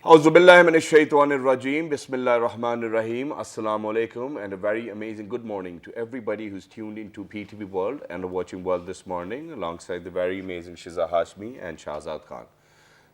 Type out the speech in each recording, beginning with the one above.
Auzubillahi minash shaitanir rajeem. Bismillahir Rahmanir Rahim. Assalamu alaikum and a very amazing good morning to everybody who's tuned into PTV World and watching World this morning alongside the very amazing Shiza Hashmi and Shahzad Khan.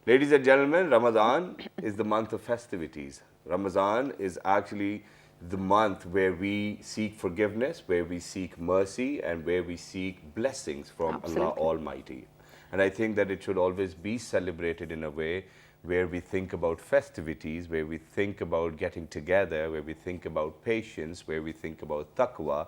Ladies and gentlemen, Ramadan is the month of festivities. Ramadan is actually the month where we seek forgiveness, where we seek mercy, and where we seek blessings from Allah Almighty. And I think that it should always be celebrated in a way where we think about festivities, where we think about getting together, where we think about patience, where we think about taqwa,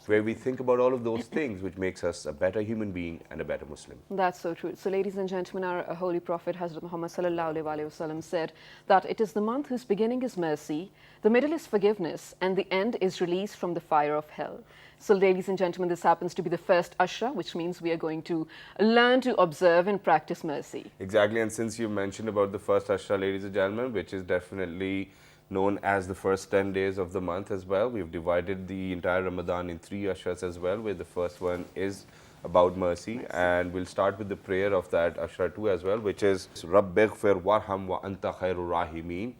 where we think about all of those things which makes us a better human being and a better Muslim. That's so true. So, ladies and gentlemen, our Holy Prophet Hazrat Muhammad sallallahu alaihi wasallam said that it is the month whose beginning is mercy, the middle is forgiveness, and the end is release from the fire of hell. So, ladies and gentlemen, this happens to be the first Ashra, which means we are going to learn to observe and practice mercy. Exactly, and since you mentioned about the first Ashra, ladies and gentlemen, which is definitely known as the first 10 days of the month as well. We've divided the entire Ramadan in 3 Ashras as well, where the first one is about mercy. And we'll start with the prayer of that Ashra 2 as well, which is Rabbighfir warham wa anta khairur rahimin.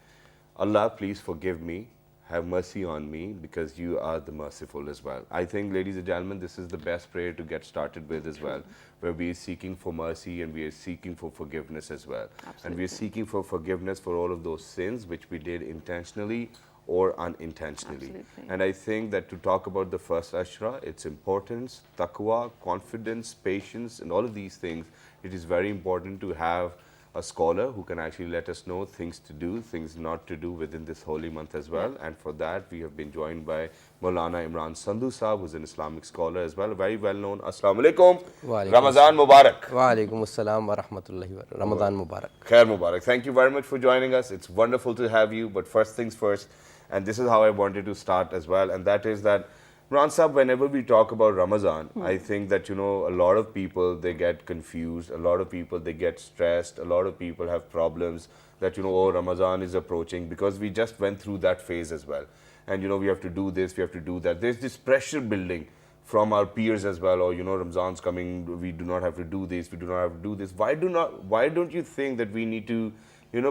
Allah, please forgive me, have mercy on me, because you are the merciful as well. I think, ladies and gentlemen, this is the best prayer to get started with as well, where we are seeking for mercy and we are seeking for forgiveness as well. Absolutely. And we are seeking for forgiveness for all of those sins which we did intentionally or unintentionally. Absolutely. And I think that to talk about the first Ashra, its importance, taqwa, confidence, patience, and all of these things, it is very important to have a scholar who can actually let us know things to do, things not to do within this holy month as well. And for that, we have been joined by Maulana Imran Sandhu Sahab, who's an Islamic scholar as well, very well known. Assalamu alaikum. Ramadan Mubarak. Wa alaikum assalam wa rahmatullahi wa Ramadan Mubarak. Khair Mubarak. Thank you very much for joining us. It's wonderful to have you. But first things first, and this is how I wanted to start as well, and that is that Imran Sahab, whenever we talk about Ramadan, I think that, a lot of people, they get confused, a lot of people, they get stressed, a lot of people have problems that, oh, Ramadan is approaching, because we just went through that phase as well. And, we have to do this, we have to do that. There's this pressure building from our peers as well, or, Ramadan's coming, we do not have to do this, we do not have to do this. Why don't you think that we need to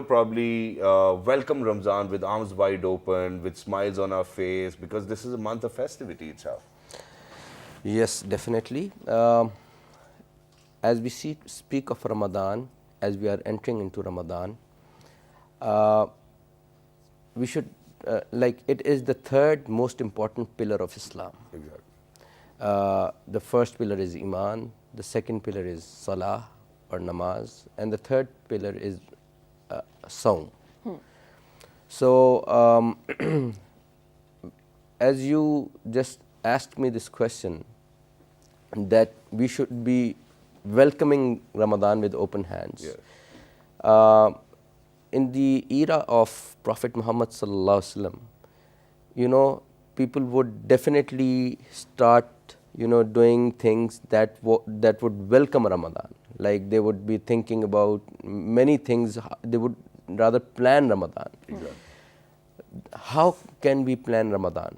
probably welcome Ramadan with arms wide open, with smiles on our face, because this is a month of festivity itself? Yes, definitely. As we speak of Ramadan, as we are entering into Ramadan, we should, it is the third most important pillar of Islam. Exactly. The first pillar is Iman, the second pillar is Salah or Namaz, and the third pillar is Saum. So, as you just asked me this question, that we should be welcoming Ramadan with open hands. Yes. In the era of Prophet Muhammad sallallahu alaihi wasallam, people would definitely start, doing things that would welcome Ramadan. Like they would be thinking about many things. They would rather plan Ramadan. Exactly. How can we plan Ramadan?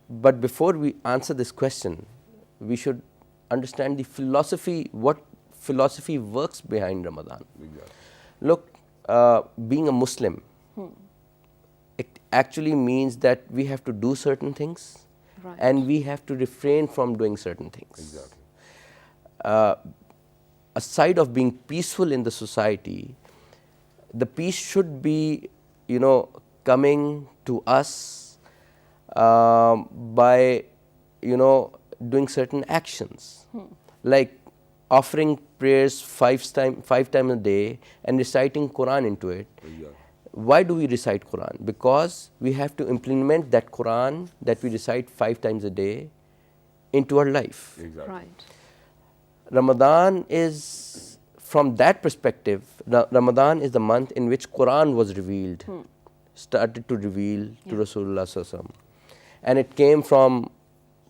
But before we answer this question, we should understand the philosophy, what philosophy works behind Ramadan. Exactly. Look, being a Muslim, it actually means that we have to do certain things, Right. and we have to refrain from doing certain things. Exactly. Aside of being peaceful in the society, the peace should be, coming to us by, doing certain actions, like offering prayers five times a day and reciting Quran into it. Exactly. Why do we recite Quran? Because we have to implement that Quran that we recite 5 times a day into our life. Exactly. Right. Ramadan is, from that perspective, Ramadan is the month in which Quran was revealed, started to reveal to Rasulullah sallallahu alaihi wasallam, and it came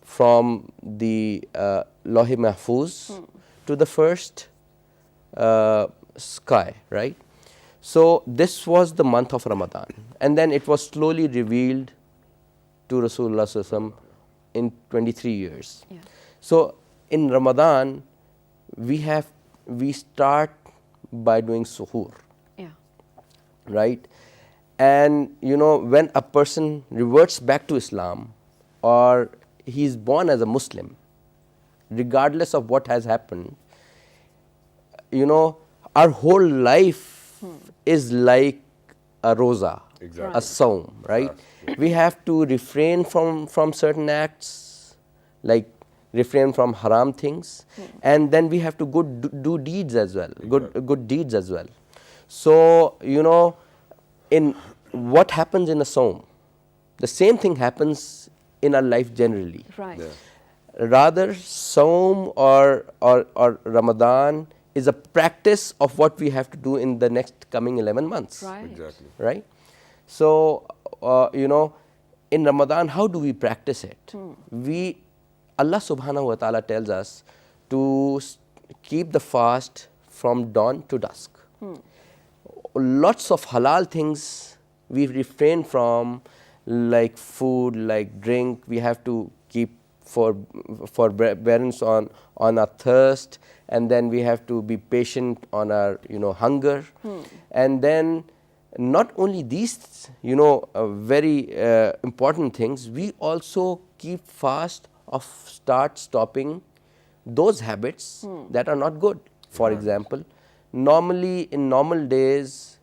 from the Lawh-e Mahfuz to the first sky, right? So this was the month of Ramadan, and then it was slowly revealed to Rasulullah sallallahu alaihi wasallam in 23 years. Yeah. So in Ramadan, we start by doing suhoor, Yeah. right? And when a person reverts back to Islam, or he is born as a Muslim, regardless of what has happened, our whole life is like a roza, Exactly. a saum, right? We have to refrain from certain acts, like refrain from haram things, and then we have to do deeds as well, good deeds as well. So, in what happens in a saum, the same thing happens in our life generally. Right. Yeah. Rather, saum or Ramadan is a practice of what we have to do in the next coming 11 months. Right. Exactly. Right? So, in Ramadan, how do we practice it? Allah subhanahu wa ta'ala tells us to keep the fast from dawn to dusk. Lots of halal things we refrain from, like food, like drink. We have to keep forbearance on our thirst, and then we have to be patient on our hunger, and then not only these very important things, we also keep fast of stopping those habits that are not good. For example, normally in normal days,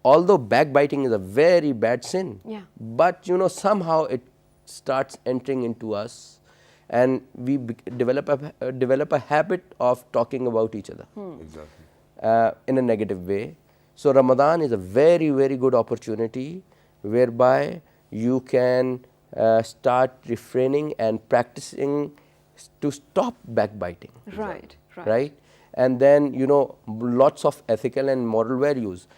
although backbiting is a very bad sin, Yeah. but somehow it starts entering into us, and we develop a habit of talking about each other Exactly. in a negative way. So Ramadan is a very, very good opportunity whereby you can start refraining and practicing to stop backbiting. Right. Right? And then lots of ethical and moral values.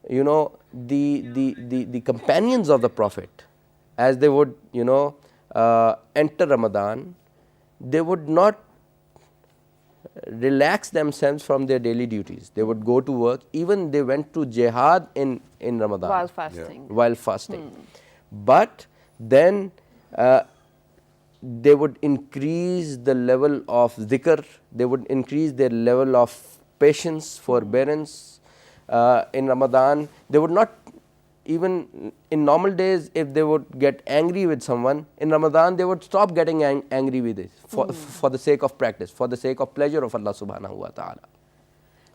The companions of the Prophet, as they would enter Ramadan, they would not relax themselves from their daily duties. They would go to work. Even they went to jihad in Ramadan While fasting. while fasting. But then they would increase the level of dhikr, they would increase their level of patience, forbearance in Ramadan. They would not, even in normal days, if they would get angry with someone, in Ramadan they would stop getting angry with it for the sake of practice, for the sake of pleasure of Allah subhanahu wa ta'ala.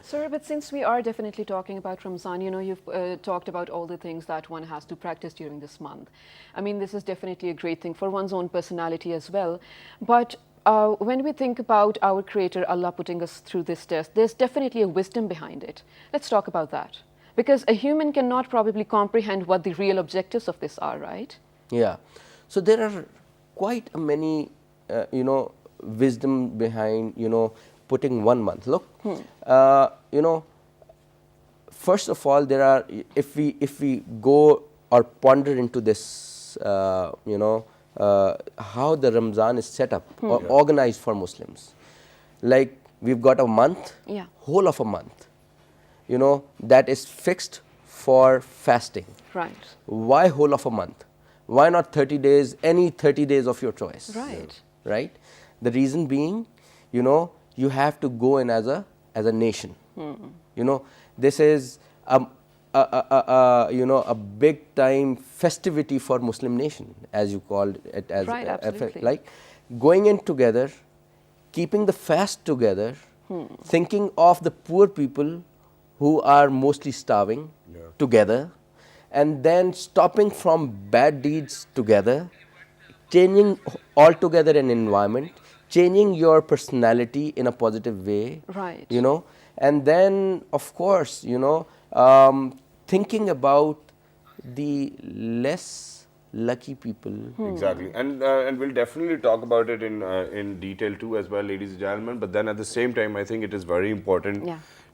Sir, but since we are definitely talking about Ramzan, you've talked about all the things that one has to practice during this month. I mean, this is definitely a great thing for one's own personality as well. But when we think about our Creator, Allah, putting us through this test, there's definitely a wisdom behind it. Let's talk about that. Because a human cannot probably comprehend what the real objectives of this are, right? Yeah. So there are quite many, wisdom behind, putting 1 month. Look, first of all, there are, if we go or ponder into this, how the Ramzan is set up or organized for Muslims. Like, we've got a month, whole of a month, that is fixed for fasting. Right. Why whole of a month? Why not 30 days, any 30 days of your choice? Right. Right? The reason being, you have to go in as a nation. This is a big time festivity for Muslim nation, as you called it, as right, absolutely. like going in together, keeping the fast together, thinking of the poor people who are mostly starving together, and then stopping from bad deeds together, changing altogether an environment, changing your personality in a positive way. Right. And then, of course, thinking about the less lucky people. Exactly, and we'll definitely talk about it in detail too as well, ladies and gentlemen. But then at the same time, I think it is very important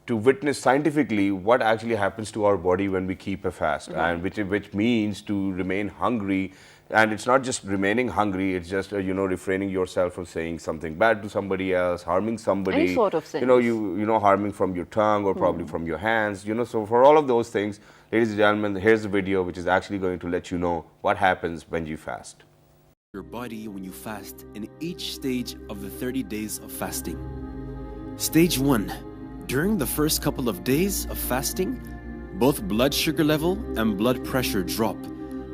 to witness scientifically what actually happens to our body when we keep a fast, and which means to remain hungry. And it's not just remaining hungry; it's just refraining yourself from saying something bad to somebody else, harming somebody. Any sort of sins. Harming from your tongue or probably from your hands. So for all of those things, ladies and gentlemen, here's a video which is actually going to let you know what happens when you fast. Your body when you fast in each stage of the 30 days of fasting. Stage 1. During the first couple of days of fasting, both blood sugar level and blood pressure drop.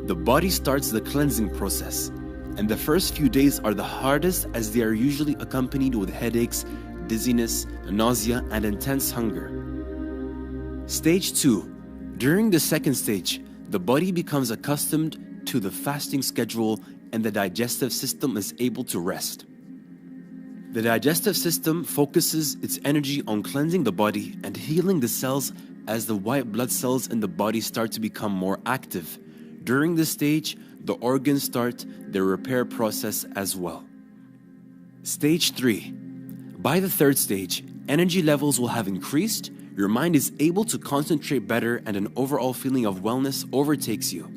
The body starts the cleansing process, and the first few days are the hardest as they are usually accompanied with headaches, dizziness, nausea, and intense hunger. Stage 2. During the second stage, the body becomes accustomed to the fasting schedule and the digestive system is able to rest. The digestive system focuses its energy on cleansing the body and healing the cells as the white blood cells in the body start to become more active. During this stage, the organs start their repair process as well. Stage 3. By the third stage, energy levels will have increased, your mind is able to concentrate better, and an overall feeling of wellness overtakes you.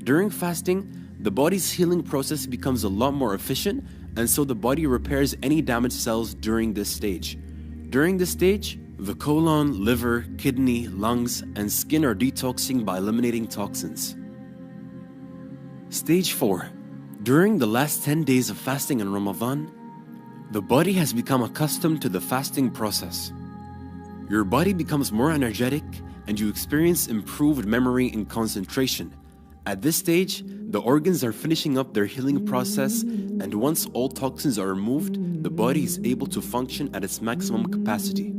During fasting, the body's healing process becomes a lot more efficient, and so the body repairs any damaged cells during this stage. During this stage, the colon, liver, kidney, lungs, and skin are detoxing by eliminating toxins. Stage 4. During the last 10 days of fasting in Ramadan, the body has become accustomed to the fasting process. Your body becomes more energetic and you experience improved memory and concentration. At this stage, the organs are finishing up their healing process, and once all toxins are removed, the body is able to function at its maximum capacity.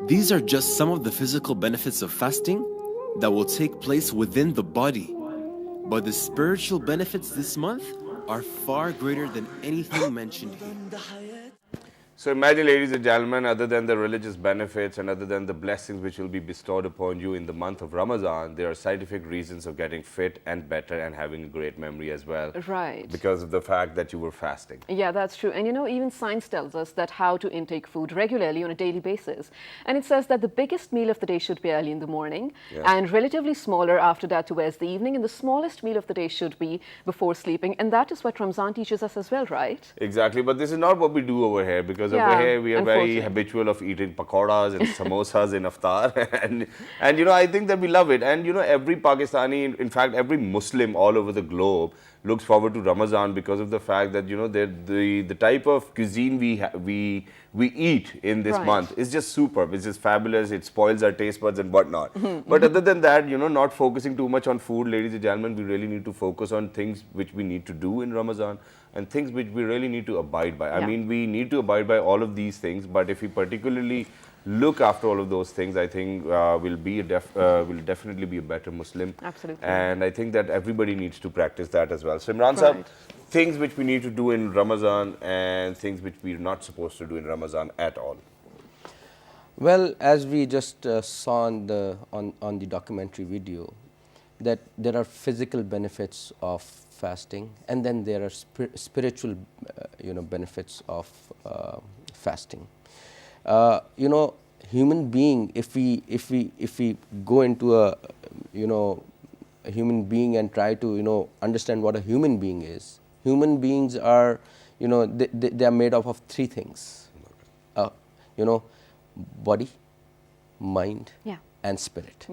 These are just some of the physical benefits of fasting that will take place within the body. But the spiritual benefits this month are far greater than anything mentioned here. So imagine, ladies and gentlemen, other than the religious benefits and other than the blessings which will be bestowed upon you in the month of Ramadan, there are scientific reasons of getting fit and better and having a great memory as well. Right. Because of the fact that you were fasting. Yeah, that's true. And you know, even science tells us that how to intake food regularly on a daily basis. And it says that the biggest meal of the day should be early in the morning, and relatively smaller after that towards the evening, and the smallest meal of the day should be before sleeping. And that is what Ramzan teaches us as well, right? Exactly, but this is not what we do over here, because over here we are very habitual of eating pakoras and samosas in iftar, and you know, I think that we love it. And you know, every Pakistani, in fact every Muslim all over the globe looks forward to Ramadan because of the fact that, you know, the type of cuisine we eat in this month is just superb. It's just fabulous. It spoils our taste buds and whatnot. But other than that, you know, not focusing too much on food, ladies and gentlemen, we really need to focus on things which we need to do in Ramadan and things which we really need to abide by. I mean, we need to abide by all of these things, but if we particularly look after all of those things, I think will definitely be a better Muslim. Absolutely. And I think that everybody needs to practice that as well. So Imran Sahib, things which we need to do in Ramadan and things which we're not supposed to do in Ramadan at all. Well, as we just saw on the documentary video, that there are physical benefits of fasting, and then there are spiritual benefits of fasting. You know, human being, if we go into a human being and try to understand what a human being is, human beings are, they are made up of three things. Body, mind, and spirit.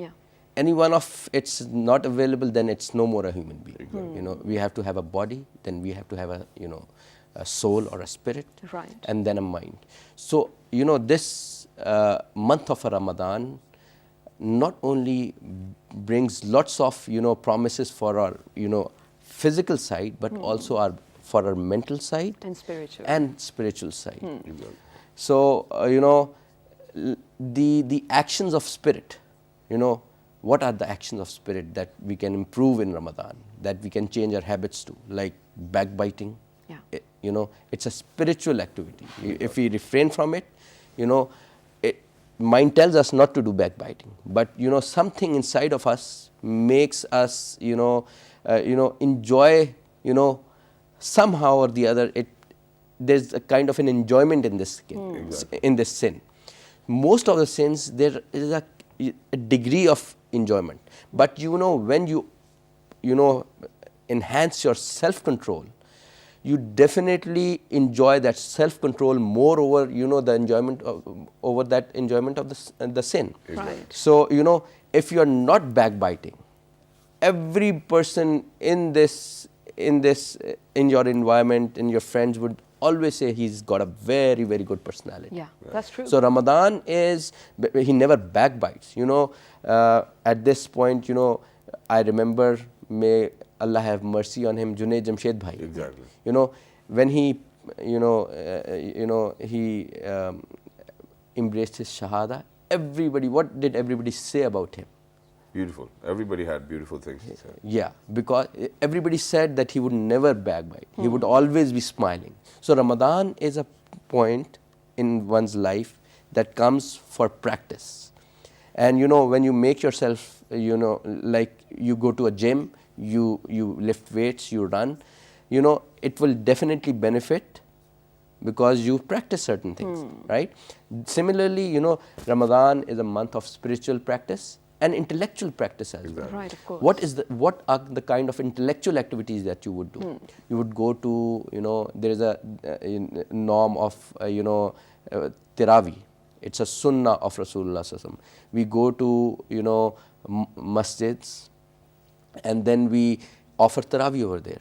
Any one of it's not available, then it's no more a human being. We have to have a body, then we have to have a soul or a spirit, and then a mind. So this month of Ramadan not only brings lots of promises for our physical side, but also for our mental side and spiritual side. So the actions of spirit, what are the actions of spirit that we can improve in Ramadan, that we can change our habits to, like backbiting. It's a spiritual activity. If we refrain from it, mind tells us not to do backbiting, but something inside of us makes us enjoy somehow or the other. There's a kind of an enjoyment in this in this sin. Most of the sins, there is a degree of enjoyment, but when you enhance your self-control, you definitely enjoy that self-control more over the enjoyment over that enjoyment of the sin. So if you are not backbiting, every person in your environment, in your friends, would always say he's got a very, very good personality. Yeah, that's true. So Ramadan is, he never backbites. At this point, I remember, may Allah have mercy on him, Junaid Jamshed Bhai. Exactly. When he, he embraced his Shahada, what did everybody say about him? Beautiful. Everybody had beautiful things to say. Yeah, because everybody said that he would never backbite. He would always be smiling. So Ramadan is a point in one's life that comes for practice. And when you make yourself, like you go to a gym, you lift weights, you run, it will definitely benefit because you practice certain things, right? Similarly, Ramadan is a month of spiritual practice and intellectual practice as well. Right, of course. What are the kind of intellectual activities that you would do? You would go to, there is a norm of, Tirawi. It's a sunnah of Rasulullah Sallallahu Alaihi Wasallam. We go to, masjids, and then we offer Tirawi over there.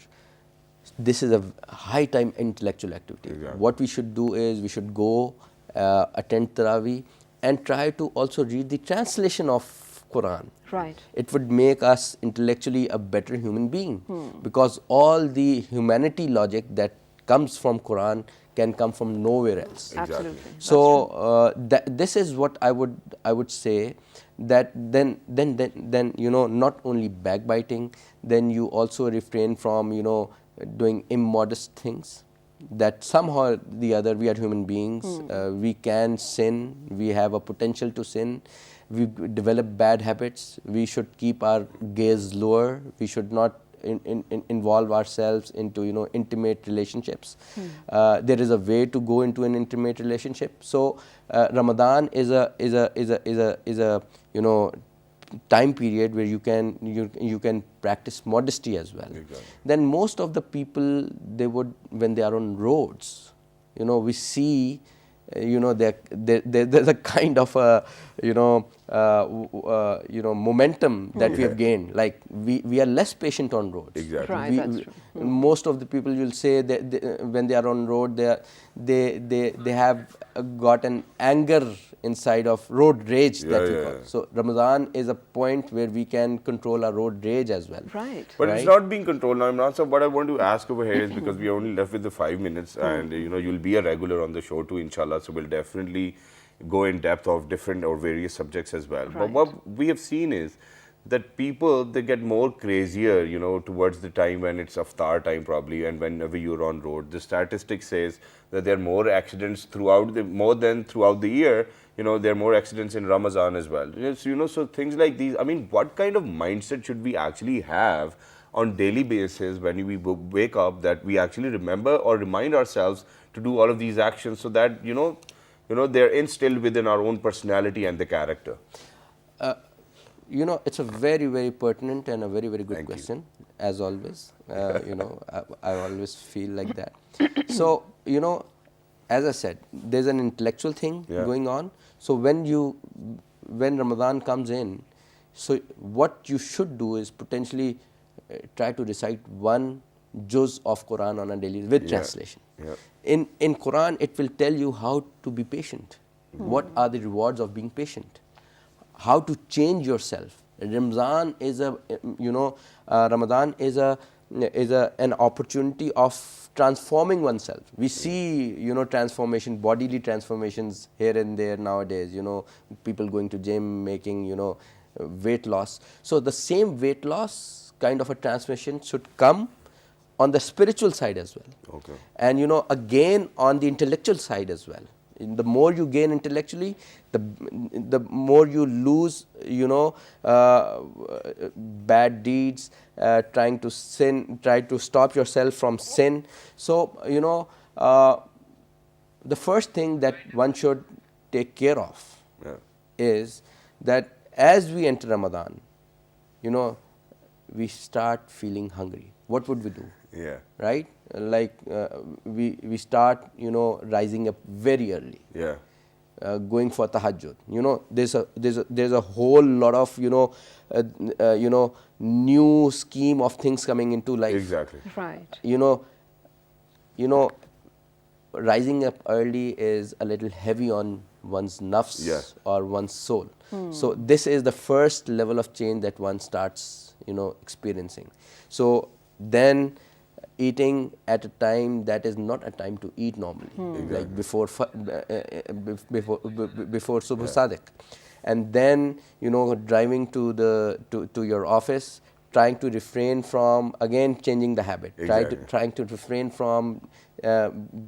This is a high time intellectual activity. Exactly. What we should do is we should go attend Tirawi and try to also read the translation of Quran. Right. It would make us intellectually a better human being because all the humanity logic that comes from Quran can come from nowhere else. Absolutely. So this is what I would say, that then not only backbiting, then you also refrain from doing immodest things. That somehow or the other, we are human beings, we can sin, we have a potential to sin, we develop bad habits, we should keep our gaze lower, we should not involve ourselves into intimate relationships. There is a way to go into an intimate relationship. So Ramadan is a time period where you can practice modesty as well. Exactly. Then most of the people, when they are on roads, we see there's a kind of a momentum that we have gained. Like we are less patient on roads. Exactly. Right, that's true. Most of the people, you'll say that when they are on road, they have got an anger inside of road rage that we call. So Ramadan is a point where we can control our road rage as well. Right. But it's not being controlled now, Imran. So what I want to ask over here is, because we are only left with the 5 minutes, and you'll be a regular on the show too, inshallah. So we'll definitely go in depth of different or various subjects as well. But what we have seen is that people, they get more crazier, towards the time when it's iftar time probably, and whenever you're on road. The statistic says that there are more accidents more than throughout the year. There are more accidents in Ramadan as well. So things like these, I mean, what kind of mindset should we actually have on daily basis when we wake up, that we actually remember or remind ourselves to do all of these actions, so that, they're instilled within our own personality and the character? It's a very, very pertinent and a very, very good question, as always. I always feel like that. So, as I said, there's an intellectual thing going on. So when Ramadan comes in, so what you should do is potentially try to recite one juz of Quran on a daily with translation. In Quran, it will tell you how to be patient. What are the rewards of being patient? How to change yourself. Ramadan is an opportunity of transforming oneself. We see transformation, bodily transformations here and there nowadays. People going to gym, making weight loss. So the same weight loss kind of a transformation should come on the spiritual side as well. Okay. And again on the intellectual side as well. The more you gain intellectually, the more you lose, bad deeds, trying to sin, try to stop yourself from sin. So, the first thing that one should take care of is that as we enter Ramadan, we start feeling hungry. What would we do? Yeah. Right? Like we start, rising up very early. Yeah. Going for tahajjud. There's a whole lot of new scheme of things coming into life. Exactly. Right. rising up early is a little heavy on one's nafs Yeah. or one's soul. So this is the first level of change that one starts, experiencing. So then eating at a time that is not a time to eat normally, like before Subh Sadiq, and then driving to your office, trying to refrain from again changing the habit, trying to refrain from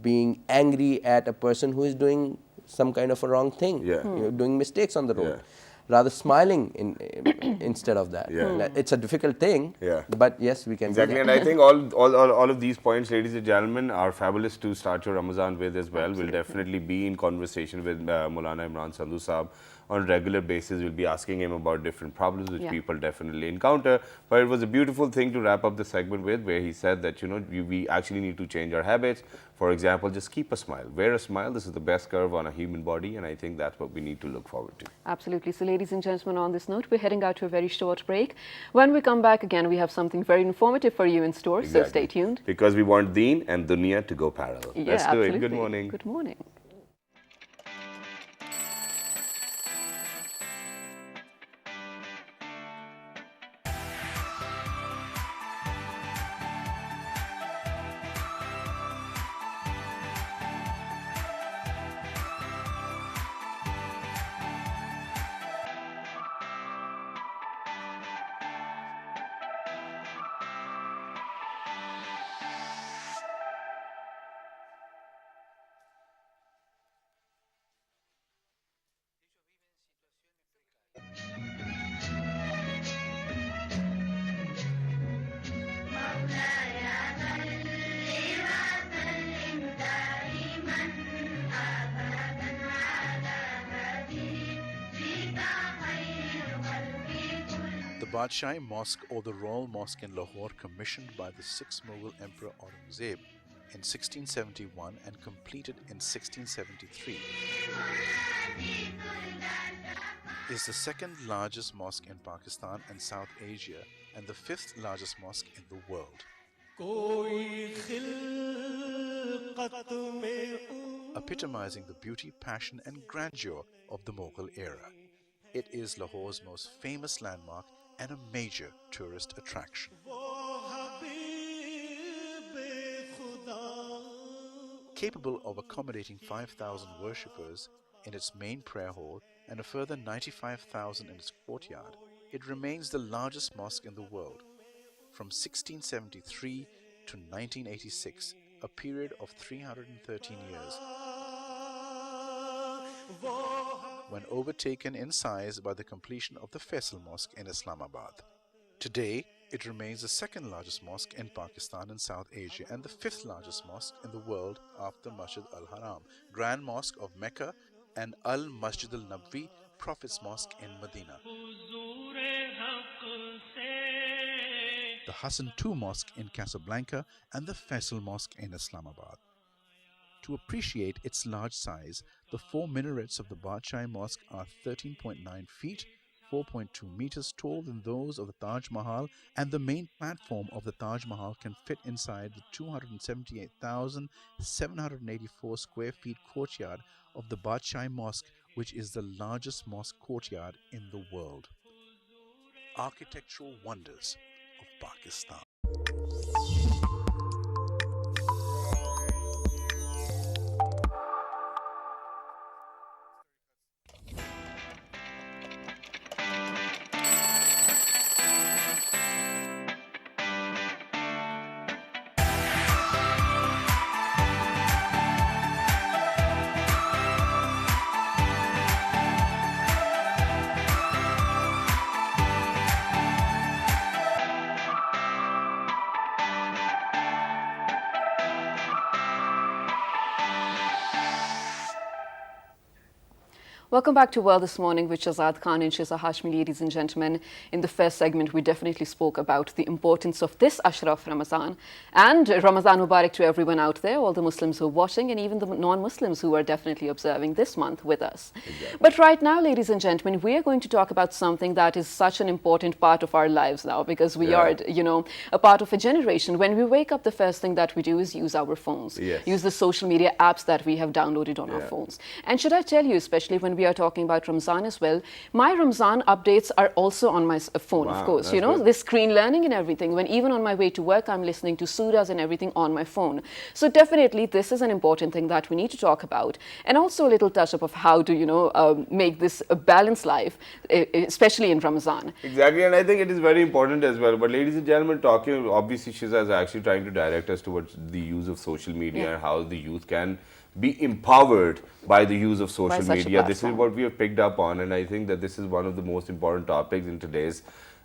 being angry at a person who is doing some kind of a wrong thing, doing mistakes on the road. Rather smiling instead of that. It's a difficult thing, but yes, we can Exactly, do and that. I think all of these points, ladies and gentlemen, are fabulous to start your Ramadan with as well. We'll definitely be in conversation with Maulana Imran Sandhu Saab on regular basis. We'll be asking him about different problems which people definitely encounter. But it was a beautiful thing to wrap up the segment with, where he said that we actually need to change our habits. For example, just keep a smile, wear a smile. This is the best curve on a human body, and I think that's what we need to look forward to. Absolutely. So ladies and gentlemen, on this note, we're heading out to a very short break. When we come back again, we have something very informative for you in store, so stay tuned. Because we want Deen and Dunya to go parallel. Let's do it. Good morning. Good morning. The Badshai Mosque, or the Royal Mosque in Lahore, commissioned by the 6th Mughal Emperor Aurangzeb in 1671 and completed in 1673, is the second largest mosque in Pakistan and South Asia and the 5th largest mosque in the world. Epitomizing the beauty, passion and grandeur of the Mughal era. It is Lahore's most famous landmark and a major tourist attraction. Capable of accommodating 5,000 worshippers in its main prayer hall and a further 95,000 in its courtyard, it remains the largest mosque in the world. From 1673 to 1986, a period of 313 years, when overtaken in size by the completion of the Faisal Mosque in Islamabad. Today, it remains the second largest mosque in Pakistan and South Asia and the 5th largest mosque in the world after Masjid al-Haram, Grand Mosque of Mecca, and Al-Masjid al-Nabwi, Prophet's Mosque in Medina. The Hassan II Mosque in Casablanca and the Faisal Mosque in Islamabad. To appreciate its large size, the 4 minarets of the Badshai Mosque are 13.9 feet, 4.2 meters taller than those of the Taj Mahal, and the main platform of the Taj Mahal can fit inside the 278,784 square feet courtyard of the Badshai Mosque, which is the largest mosque courtyard in the world. Architectural wonders of Pakistan. Welcome back to World This Morning with Shazad Khan and Shiza Hashmi. Ladies and gentlemen, in the first segment, we definitely spoke about the importance of this Ashra of Ramadan. And Ramadan Mubarak to everyone out there, all the Muslims who are watching and even the non-Muslims who are definitely observing this month with us. Exactly. But right now, ladies and gentlemen, we are going to talk about something that is such an important part of our lives now, because we are, a part of a generation. When we wake up, the first thing that we do is use our phones, use the social media apps that we have downloaded on our phones. And should I tell you, especially when we are talking about Ramzan as well, my Ramzan updates are also on my phone, of course. This screen learning and everything. When even on my way to work, I'm listening to surahs and everything on my phone. So definitely, this is an important thing that we need to talk about. And also a little touch-up of how to, make this a balanced life, especially in Ramzan. Exactly, and I think it is very important as well. But ladies and gentlemen, talking, obviously Shiza is actually trying to direct us towards the use of social media and how the youth can be empowered by the use of social media. This is what we have picked up on, and I think that this is one of the most important topics in today's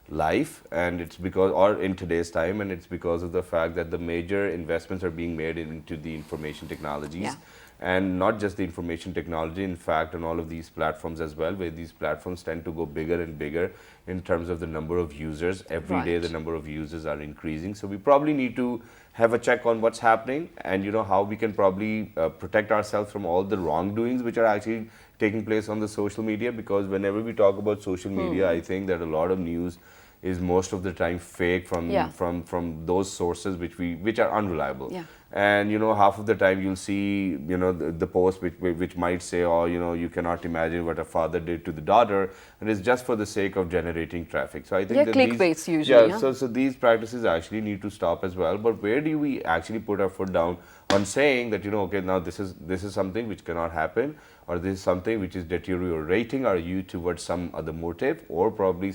life, and it's because, or in today's time, and it's because of the fact that the major investments are being made into the information technologies. And not just the information technology, in fact, on all of these platforms as well, where these platforms tend to go bigger and bigger in terms of the number of users. Every day the number of users are increasing. So we probably need to have a check on what's happening and how we can probably protect ourselves from all the wrongdoings which are actually taking place on the social media. Because whenever we talk about social media, I think that a lot of news is most of the time fake from those sources which are unreliable. And half of the time you'll see the post which might say, oh, you cannot imagine what a father did to the daughter, and it's just for the sake of generating traffic. So I think that clickbaits usually. So these practices actually need to stop as well. But where do we actually put our foot down on saying that okay, now this is something which cannot happen, or this is something which is deteriorating our youth towards some other motive, or probably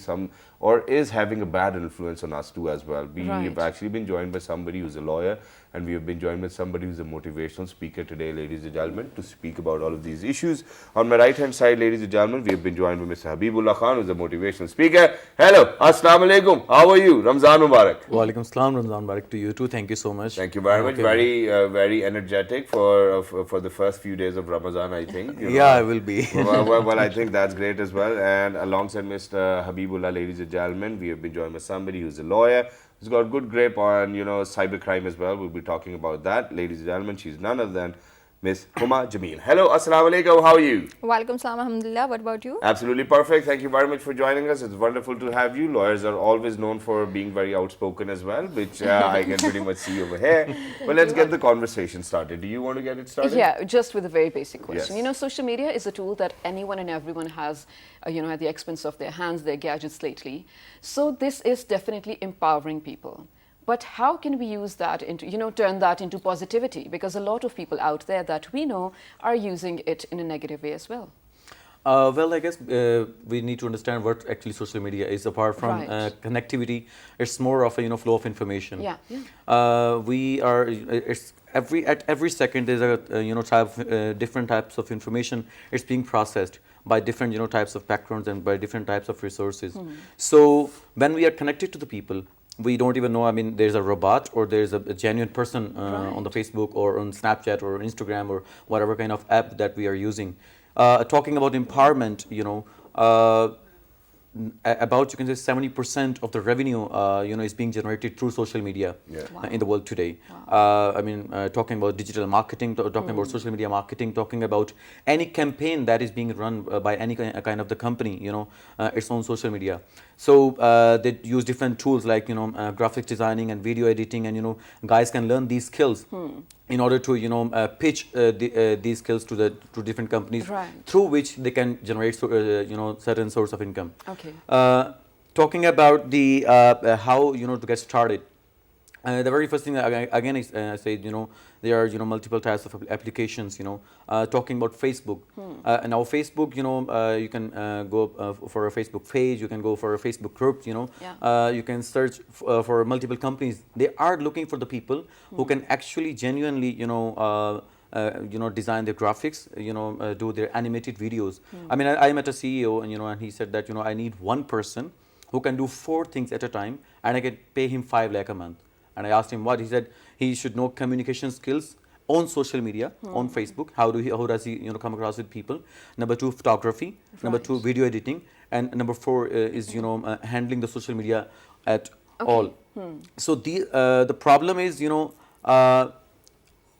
or is having a bad influence on us too as well. We have actually been joined by somebody who's a lawyer, and we have been joined by somebody who's a motivational speaker today, ladies and gentlemen, to speak about all of these issues. On my right hand side, ladies and gentlemen, we have been joined by Mr. Habibullah Khan, who's a motivational speaker. Hello, Assalamu alaikum. How are you? Ramzan Mubarak. Wa alaikum salam, Ramzan Mubarak to you too. Thank you so much. Thank you very much. Very energetic for the first few days of Ramadan, I think. I will be. well, I think that's great as well. And alongside Mr. Habibullah, ladies and gentlemen, we have been joined by somebody who's a lawyer, who's got a good grip on, cybercrime as well. We'll be talking about that. Ladies and gentlemen, she's none other than Miss Huma Jameel. Hello, assalamu alaikum. How are you? Walaikum salam, alhamdulillah. What about you? Absolutely perfect. Thank you very much for joining us. It's wonderful to have you. Lawyers are always known for being very outspoken as well, which I can pretty much see over here. But let's get the conversation started. Do you want to get it started? Yeah, just with a very basic question. Yes. Social media is a tool that anyone and everyone has, at the expense of their hands, their gadgets lately. So this is definitely empowering people. But how can we use that into, turn that into positivity? Because a lot of people out there that we know are using it in a negative way as well. Well, I guess we need to understand what actually social media is. Apart from connectivity, it's more of a flow of information. We are at every second there's a different types of information. It's being processed by different types of backgrounds and by different types of resources. So when we are connected to the people, we don't even know, there's a robot or there's a genuine person on the Facebook or on Snapchat or Instagram or whatever kind of app that we are using. Talking about empowerment, about you can say 70% of the revenue is being generated through social media in the world today. Talking about digital marketing, talking about social media marketing, talking about any campaign that is being run by any kind of the company, it's on social media. So they use different tools like graphic designing and video editing, and guys can learn these skills in order to pitch these skills to different companies, through which they can generate certain source of income. Talking about the how to get started. The very first thing again is I say there are multiple types of applications. Talking about Facebook. Now Facebook, you can go for a Facebook page. You can go for a Facebook group. You can search for multiple companies. They are looking for the people who can actually genuinely design their graphics, do their animated videos. I met a CEO and he said that I need one person who can do 4 things at a time, and I can pay him 5 lakh a month. And I asked him what. He said he should know communication skills on social media, on Facebook. How does he come across with people? Number 2, photography. Number 2, video editing, and number 4 is handling the social media at all. So the problem is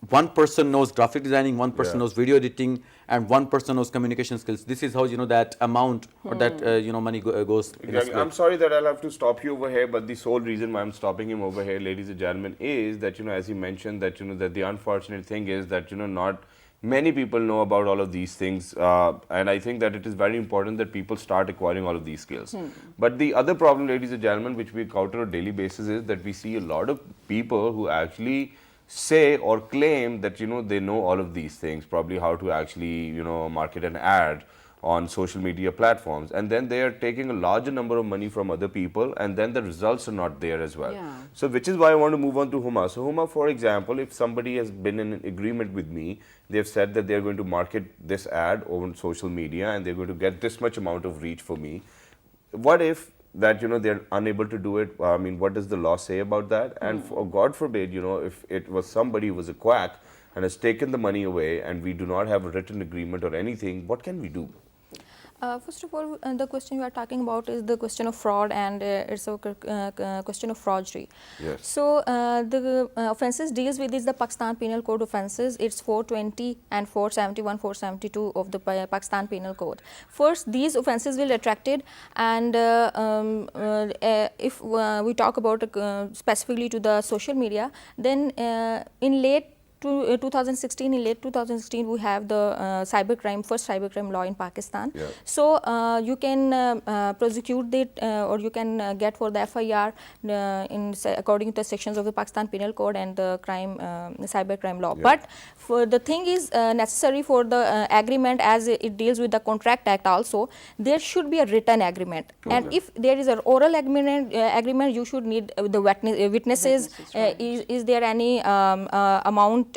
one person knows graphic designing, one person knows video editing, and one person knows communication skills. This is how that amount or that money goes. I'm sorry that I'll have to stop you over here, but the sole reason why I'm stopping him over here, ladies and gentlemen, is that as you mentioned that that the unfortunate thing is that not many people know about all of these things, and I think that it is very important that people start acquiring all of these skills. But the other problem, ladies and gentlemen, which we encounter on a daily basis is that we see a lot of people who actually say or claim that they know all of these things, probably how to actually market an ad on social media platforms, and then they are taking a larger number of money from other people, and then the results are not there as well. So which is why I want to move on to Huma. So Huma, for example, if somebody has been in an agreement with me, they've said that they're going to market this ad on social media and they're going to get this much amount of reach for me. What if that they're unable to do it? I mean, what does the law say about that? And for God forbid, if it was somebody who was a quack and has taken the money away and we do not have a written agreement or anything, what can we do? First of all, the question you are talking about is the question of fraud, and it's a question of forgery. Yes. So the offences deals with is the Pakistan Penal Code offences. It's 420 and 471, 472 of the Pakistan Penal Code. First, these offences will attracted, and if we talk about specifically to the social media, then in late 2016, in late 2016, we have the first cybercrime law in Pakistan. So you can prosecute it or you can get for the FIR according to the sections of the Pakistan Penal Code and the cybercrime law. But for the thing is necessary for the agreement, as it deals with the Contract Act also, there should be a written agreement. And if there is an oral agreement, you should need the witnesses. Right. Is there any amount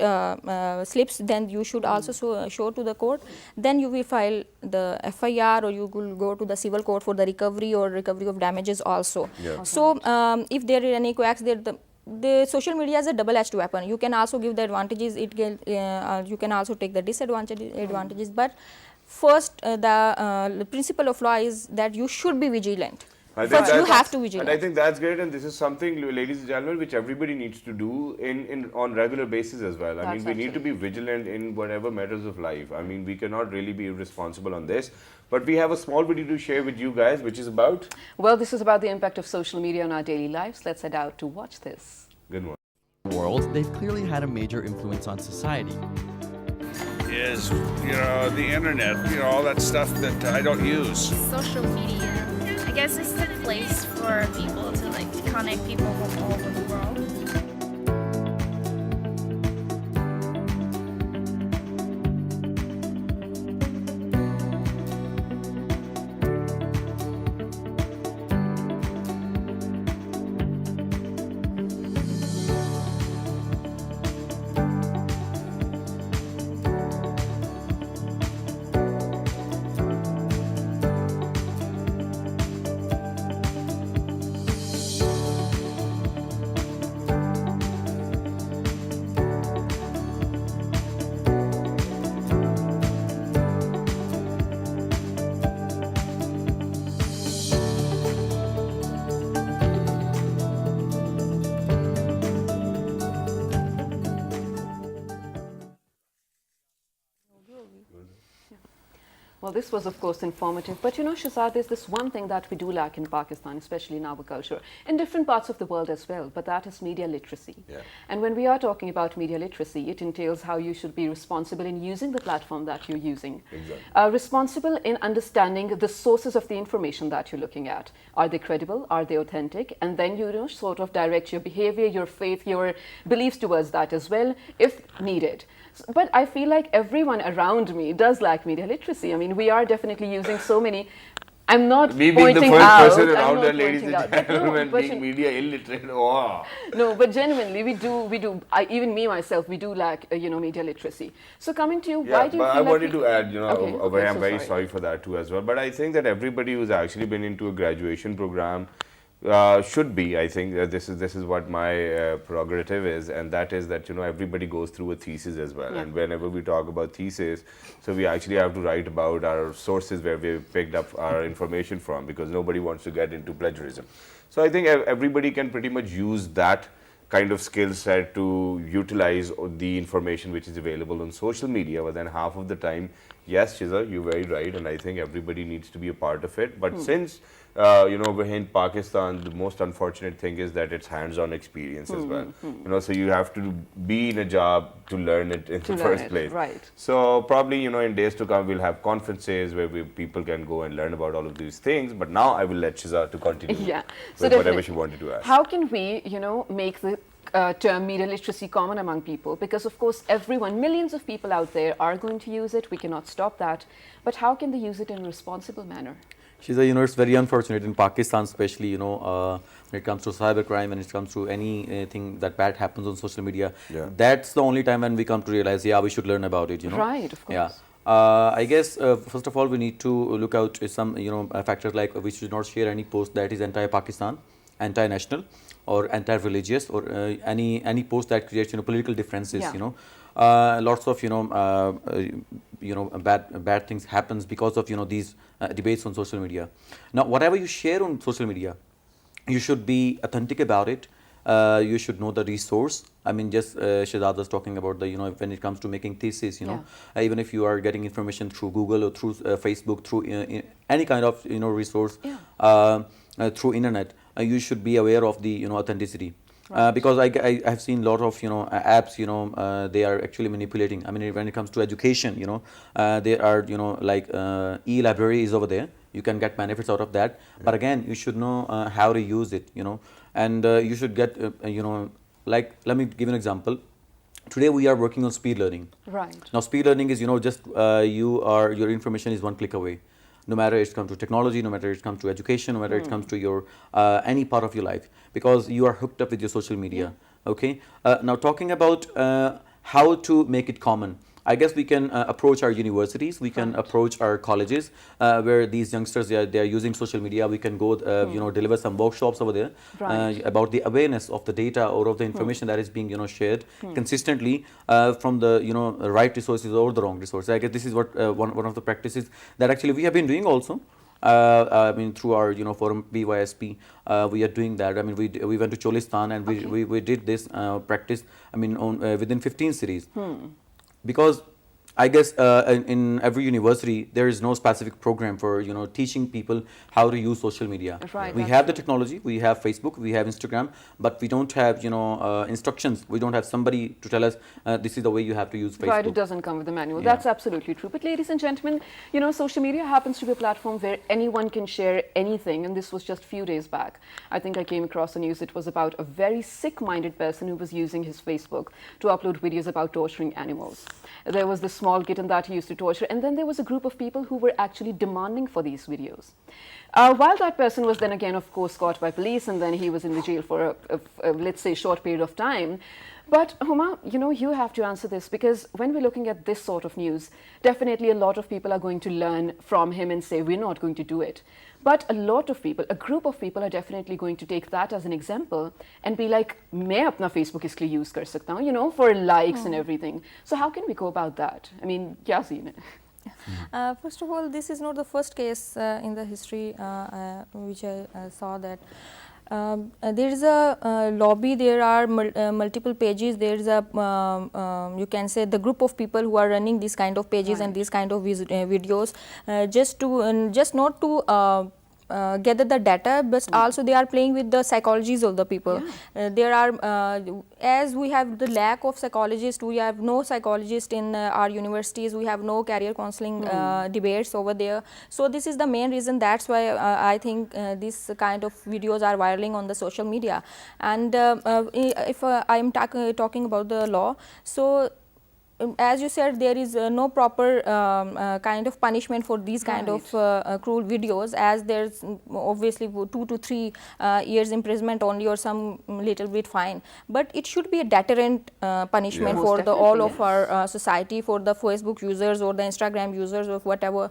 slips, then you should also show to the court. Then you will file the FIR, or you will go to the civil court for the recovery of damages also. So if there are any quacks, the social media is a double-edged weapon. You can also give the advantages, you can also take the disadvantages. But first, the principle of law is that you should be vigilant. First, you have to vigilance. And I think that's great, and this is something, ladies and gentlemen, which everybody needs to do on regular basis as well. I mean, we need to be vigilant in whatever matters of life. I mean, we cannot really be irresponsible on this. But we have a small video to share with you guys, which is about? Well, this is about the impact of social media on our daily lives. Let's head out to watch this. Good one. World, they've clearly had a major influence on society. Is, the internet, all that stuff that I don't use. Social media. I guess it's the place for people to connect people from all over the world. Well, this was, of course, informative. But Shazad, there's this one thing that we do lack in Pakistan, especially in our culture, in different parts of the world as well, but that is media literacy. And when we are talking about media literacy, it entails how you should be responsible in using the platform that you're using. Responsible in understanding the sources of the information that you're looking at. Are they credible? Are they authentic? And then sort of direct your behavior, your faith, your beliefs towards that as well, if needed. But I feel like everyone around me does lack media literacy. I mean, we are definitely using so many. I'm not me pointing being the first out. person I'm around not there, ladies pointing and out. gentlemen, But being media illiterate. Oh. No, but genuinely, we do. Even me myself, we do lack, media literacy. So coming to you, why do you but feel I wanted like to add, I'm so very sorry for that too as well. But I think that everybody who's actually been into a graduation program, should be, I think, this is what my prerogative is, and that is that, you know, everybody goes through a thesis as well. And whenever we talk about thesis, so we actually have to write about our sources where we picked up our information from, because nobody wants to get into plagiarism. So I think everybody can pretty much use that kind of skill set to utilize the information which is available on social media. But then half of the time, yes, Shiza, you're very right, and I think everybody needs to be a part of it. But since you know, we're in Pakistan, the most unfortunate thing is that it's hands-on experience as well. You know, so you have to be in a job to learn it in the first place. Right. So probably, you know, in days to come, we'll have conferences where people can go and learn about all of these things. But now I will let Shiza to continue with whatever she wanted to ask. How can we, you know, make the term media literacy common among people? Because of course everyone, millions of people out there are going to use it. We cannot stop that. But how can they use it in a responsible manner? Shiza, you know, it's very unfortunate in Pakistan, especially, you know, when it comes to cybercrime, when it comes to anything that bad happens on social media. That's the only time when we come to realize, yeah, we should learn about it, you know. Right, of course. Yeah. I guess, first of all, we need to look out some, you know, factors like we should not share any post that is anti-Pakistan, anti-national, or anti-religious, or any post that creates, you know, political differences, you know. Lots of, you know, bad things happens because of, you know, these debates on social media. Now, whatever you share on social media, you should be authentic about it. You should know the resource. I mean, just Shahzad was talking about the, you know, when it comes to making thesis, you know, even if you are getting information through Google or through Facebook, through any kind of, you know, resource, through internet, you should be aware of the, you know, authenticity. Because I have seen a lot of, you know, apps, you know, they are actually manipulating. I mean, when it comes to education, you know, there are, you know, like e-library is over there. You can get benefits out of that. But again, you should know how to use it, you know, and you should get, you know, like, let me give an example. Today we are working on speed learning. Right. Now, speed learning is, you know, just your information is one click away. No matter it comes to technology, no matter it comes to education, no matter it comes to your any part of your life, because you are hooked up with your social media. Okay. Now, talking about how to make it common, I guess we can approach our universities, we can approach our colleges where these youngsters, they are using social media. We can go, you know, deliver some workshops over there about the awareness of the data or of the information that is being, you know, shared consistently from the, you know, right resources or the wrong resources. I guess this is what one of the practices that actually we have been doing also. I mean, through our, you know, forum BYSP, we are doing that. I mean, we went to Cholistan and we did this practice, I mean, on within 15 cities. Because I guess in every university there is no specific program for, you know, teaching people how to use social media. Right, we have the technology, we have Facebook, we have Instagram, but we don't have, you know, instructions. We don't have somebody to tell us this is the way you have to use Facebook. Right, it doesn't come with the manual. That's absolutely true. But ladies and gentlemen, you know, social media happens to be a platform where anyone can share anything, and this was just a few days back. I think I came across the news. It was about a very sick-minded person who was using his Facebook to upload videos about torturing animals. There was this small kitten that he used to torture, and then there was a group of people who were actually demanding for these videos. While that person was then again, of course, caught by police, and then he was in the jail for a let's say, short period of time. But Huma, you know, you have to answer this, because when we're looking at this sort of news, definitely a lot of people are going to learn from him and say, we're not going to do it. But a lot of people, a group of people are definitely going to take that as an example and be like, मैं अपना Facebook इसके लिए use कर सकता हूँ, you know, for likes and everything. So how can we go about that? I mean, क्या scene है? First of all, this is not the first case in the history which I saw that. There is a lobby, there are multiple pages, there is a, you can say, the group of people who are running these kind of pages and these kind of videos just not to gather the data, but also they are playing with the psychologies of the people. There are, as we have the lack of psychologists, we have no psychologist in our universities, we have no career counseling debates over there. So this is the main reason. That's why I think this kind of videos are viraling on the social media. And if I am talking about the law, so as you said, there is no proper kind of punishment for these kind of cruel videos, as there's obviously 2 to 3 years imprisonment only or some little bit fine, but it should be a deterrent punishment for the all of our society, for the Facebook users or the Instagram users or whatever,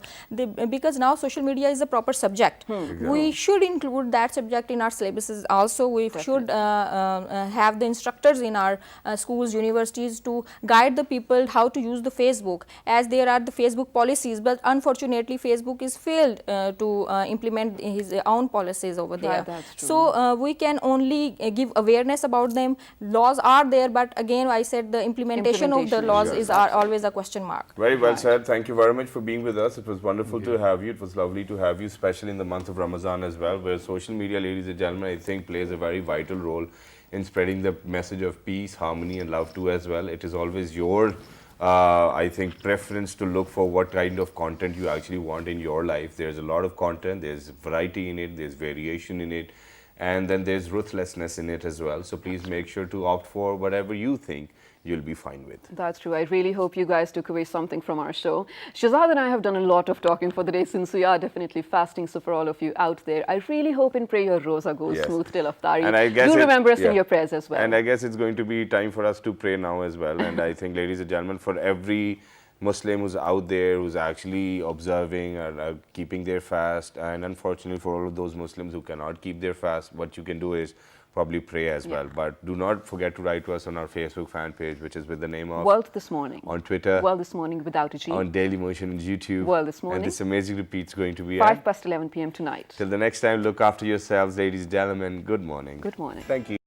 because now social media is a proper subject. We should include that subject in our syllabuses also. We should have the instructors in our schools, universities to guide the people how to use the Facebook, as there are the Facebook policies, but unfortunately Facebook is failed to implement his own policies over there. So we can only give awareness about them. Laws are there, but again I said the implementation of the laws is always a question mark. Very well said. Thank you very much for being with us. It was wonderful to have you. It was lovely to have you, especially in the month of Ramadan as well, where social media, ladies and gentlemen, I think plays a very vital role in spreading the message of peace, harmony and love too as well. It is always your I think preference to look for what kind of content you actually want in your life. There's a lot of content, there's variety in it, there's variation in it, and then there's ruthlessness in it as well. So please make sure to opt for whatever you think you'll be fine with. That's true. I really hope you guys took away something from our show. Shahzad and I have done a lot of talking for the day, since we are definitely fasting. So for all of you out there, I really hope and pray your roza goes smooth till Iftari. And I guess do remember us in your prayers as well. And I guess it's going to be time for us to pray now as well. And I think, ladies and gentlemen, for every Muslim who's out there who's actually observing or keeping their fast, and unfortunately for all of those Muslims who cannot keep their fast, what you can do is probably pray as well. But do not forget to write to us on our Facebook fan page, which is with the name of World This Morning. On Twitter. World This Morning without a G. On Daily Motion on YouTube. World This Morning. And this amazing repeat's going to be 5 past 11 p.m. tonight. Till the next time, look after yourselves, ladies and gentlemen. Good morning. Good morning. Thank you.